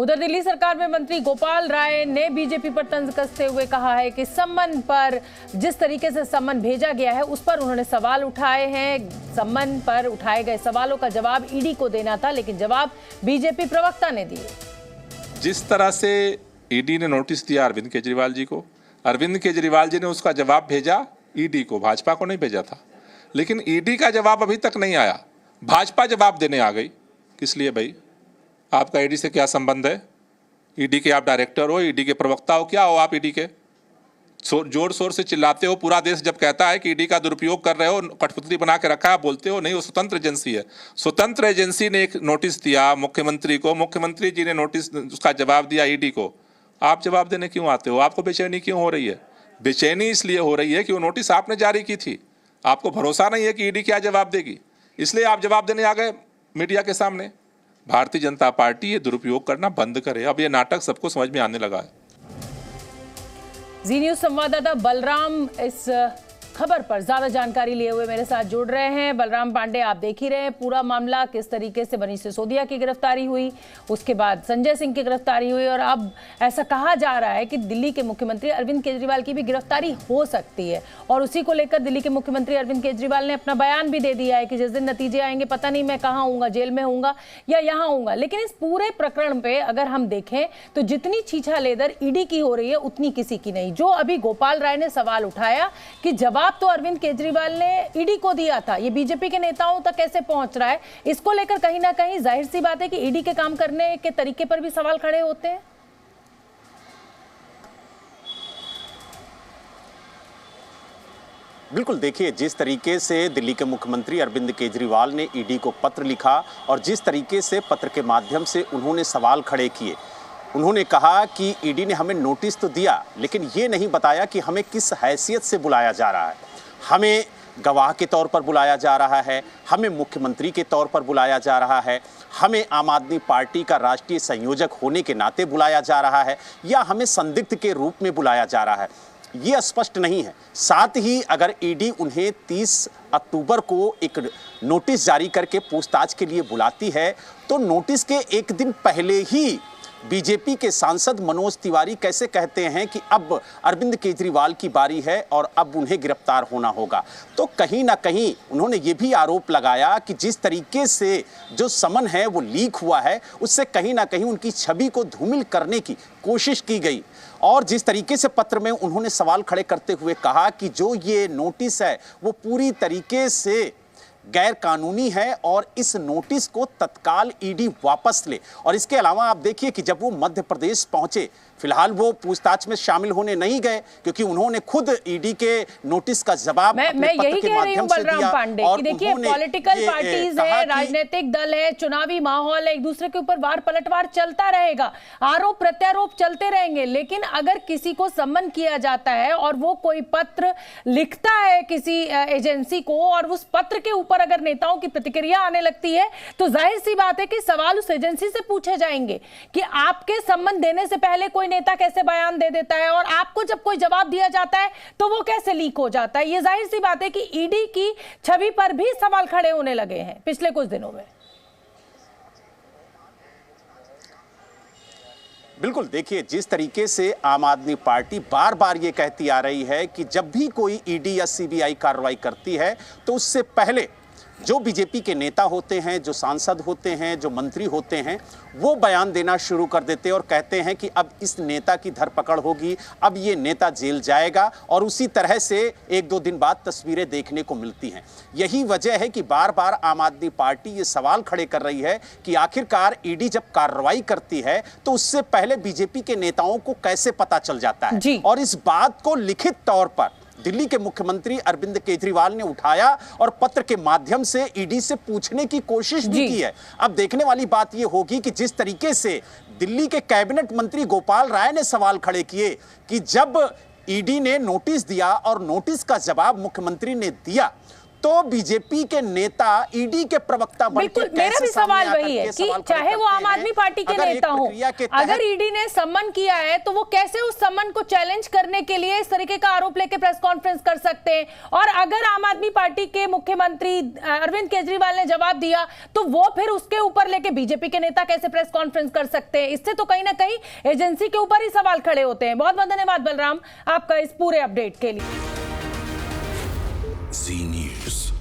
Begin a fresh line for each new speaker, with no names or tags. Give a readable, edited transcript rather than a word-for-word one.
उधर दिल्ली सरकार में मंत्री गोपाल राय ने बीजेपी पर तंज कसते हुए कहा है कि सम्मन पर जिस तरीके से सम्मन भेजा गया है उस पर उन्होंने सवाल उठाए हैं। सम्मन पर उठाए गए सवालों का जवाब ईडी को देना था, लेकिन जवाब बीजेपी प्रवक्ता ने दिए।
जिस तरह से ईडी ने नोटिस दिया अरविंद केजरीवाल जी को, अरविंद केजरीवाल जी ने उसका जवाब भेजा ईडी को, भाजपा को नहीं भेजा था। लेकिन ईडी का जवाब अभी तक नहीं आया, भाजपा जवाब देने आ गई। किस लिए भाई? आपका ईडी से क्या संबंध है? ईडी के आप डायरेक्टर हो, ईडी के प्रवक्ता हो, क्या हो आप ईडी के? जोर शोर से चिल्लाते हो, पूरा देश जब कहता है कि ईडी का दुरुपयोग कर रहे हो, कठपुतली बना के रखा है, आप बोलते हो नहीं वो स्वतंत्र एजेंसी है। स्वतंत्र एजेंसी ने एक नोटिस दिया मुख्यमंत्री को, मुख्यमंत्री जी ने नोटिस उसका जवाब दिया ईडी को। आप जवाब देने क्यों आते हो? आपको बेचैनी क्यों हो रही है? बेचैनी इसलिए हो रही है कि वो नोटिस आपने जारी की थी, आपको भरोसा नहीं है कि ईडी क्या जवाब देगी, इसलिए आप जवाब देने आ गए मीडिया के सामने। भारतीय जनता पार्टी ये दुरुपयोग करना बंद करे, अब ये नाटक सबको समझ में आने लगा है।
जी न्यूज संवाददाता बलराम इस खबर पर ज्यादा जानकारी लिए हुए मेरे साथ जुड़ रहे हैं। बलराम पांडे, आप देख ही रहे हैं पूरा मामला, किस तरीके से मनीष सिसोदिया की गिरफ्तारी हुई, उसके बाद संजय सिंह की गिरफ्तारी हुई, और अब ऐसा कहा जा रहा है कि दिल्ली के मुख्यमंत्री अरविंद केजरीवाल की भी गिरफ्तारी हो सकती है। और उसी को लेकर दिल्ली के मुख्यमंत्री अरविंद केजरीवाल ने अपना बयान भी दे दिया है कि जिस दिन नतीजे आएंगे पता नहीं मैं कहाँ हूँगा, जेल में हूँगा या यहाँ हूँगा। लेकिन इस पूरे प्रकरण पे अगर हम देखें तो जितनी छीछा लेदर ईडी की हो रही है उतनी किसी की नहीं। जो अभी गोपाल राय ने सवाल उठाया कि जवाब तो अरविंद केजरीवाल ने ईडी को दिया था, ये बीजेपी के नेताओं तक कैसे पहुंच रहा है, इसको लेकर कहीं ना कहीं जाहिर सी बात है कि ईडी के काम करने के तरीके पर भी सवाल खड़े होते हैं।
बिल्कुल, देखिए जिस तरीके से दिल्ली के मुख्यमंत्री अरविंद केजरीवाल ने ईडी को पत्र लिखा और जिस तरीके से पत्र के माध्यम से उन्होंने सवाल खड़े किए, उन्होंने कहा कि ईडी ने हमें नोटिस तो दिया लेकिन ये नहीं बताया कि हमें किस हैसियत से बुलाया जा रहा है। हमें गवाह के तौर पर बुलाया जा रहा है, हमें मुख्यमंत्री के तौर पर बुलाया जा रहा है, हमें आम आदमी पार्टी का राष्ट्रीय संयोजक होने के नाते बुलाया जा रहा है, या हमें संदिग्ध के रूप में बुलाया जा रहा है, ये स्पष्ट नहीं है। साथ ही अगर ईडी उन्हें 30 अक्टूबर को एक नोटिस जारी करके पूछताछ के लिए बुलाती है तो नोटिस के एक दिन पहले ही बीजेपी के सांसद मनोज तिवारी कैसे कहते हैं कि अब अरविंद केजरीवाल की बारी है और अब उन्हें गिरफ्तार होना होगा। तो कहीं ना कहीं उन्होंने ये भी आरोप लगाया कि जिस तरीके से जो समन है वो लीक हुआ है उससे कहीं ना कहीं उनकी छवि को धूमिल करने की कोशिश की गई। और जिस तरीके से पत्र में उन्होंने सवाल खड़े करते हुए कहा कि जो ये नोटिस है वो पूरी तरीके से गैर कानूनी है और इस नोटिस को तत्काल ईडी वापस ले। और इसके अलावा आप देखिए कि जब वो मध्य प्रदेश पहुंचे, फिलहाल वो पूछताछ में शामिल होने नहीं गए क्योंकि उन्होंने खुद ईडी के नोटिस का जवाब
मैं यही कह रही हूं बलराम पांडे कि देखिए पॉलिटिकल पार्टीज है, राजनीतिक दल है, चुनावी माहौल है, एक दूसरे के ऊपर वार पलटवार चलता रहेगा, आरोप प्रत्यारोप चलते रहेंगे। लेकिन अगर किसी को सम्मन किया जाता है और वो कोई पत्र लिखता है किसी एजेंसी को और उस पत्र के ऊपर अगर नेताओं की प्रतिक्रिया आने लगती है तो जाहिर सी बात है कि सवाल उस एजेंसी से पूछे जाएंगे कि आपके सम्मन देने से पहले कोई नेता कैसे बयान दे देता है और आपको जब कोई जवाब दिया जाता है तो वो कैसे लीक हो जाता है। ये जाहिर सी बात है कि ईडी की छवि पर भी सवाल खड़े होने लगे हैं पिछले कुछ दिनों में।
बिल्कुल, देखिए जिस तरीके से आम आदमी पार्टी बार बार ये कहती आ रही है कि जब भी कोई ईडी या सीबीआई कार्रवाई करती है तो उससे पहले जो बीजेपी के नेता होते हैं, जो सांसद होते हैं, जो मंत्री होते हैं, वो बयान देना शुरू कर देते हैं और कहते हैं कि अब इस नेता की धरपकड़ होगी, अब ये नेता जेल जाएगा, और उसी तरह से 1-2 दिन बाद तस्वीरें देखने को मिलती हैं। यही वजह है कि बार बार आम आदमी पार्टी ये सवाल खड़े कर रही है कि आखिरकार ईडी जब कार्रवाई करती है तो उससे पहले बीजेपी के नेताओं को कैसे पता चल जाता है। और इस बात को लिखित तौर पर दिल्ली के मुख्यमंत्री अरविंद केजरीवाल ने उठाया और पत्र के माध्यम से ईडी से पूछने की कोशिश भी की है। अब देखने वाली बात यह होगी कि जिस तरीके से दिल्ली के कैबिनेट मंत्री गोपाल राय ने सवाल खड़े किए कि जब ईडी ने नोटिस दिया और नोटिस का जवाब मुख्यमंत्री ने दिया तो बीजेपी के नेता ईडी के प्रवक्ता
बिल्कुल, मेरा भी सवाल वही है कि चाहे वो आम आदमी पार्टी के नेता हो, अगर ईडी ने सम्मन किया है तो वो कैसे उस सम्मन को चैलेंज करने के लिए इस तरीके का आरोप लेके प्रेस कॉन्फ्रेंस कर सकते हैं? और अगर आम आदमी पार्टी के मुख्यमंत्री अरविंद केजरीवाल ने जवाब दिया तो वो फिर उसके ऊपर लेके बीजेपी के नेता कैसे प्रेस कॉन्फ्रेंस कर सकते हैं? इससे तो कहीं ना कहीं एजेंसी के ऊपर ही सवाल खड़े होते हैं। बहुत बहुत धन्यवाद बलराम आपका इस पूरे अपडेट के लिए।
जी न्यूज़।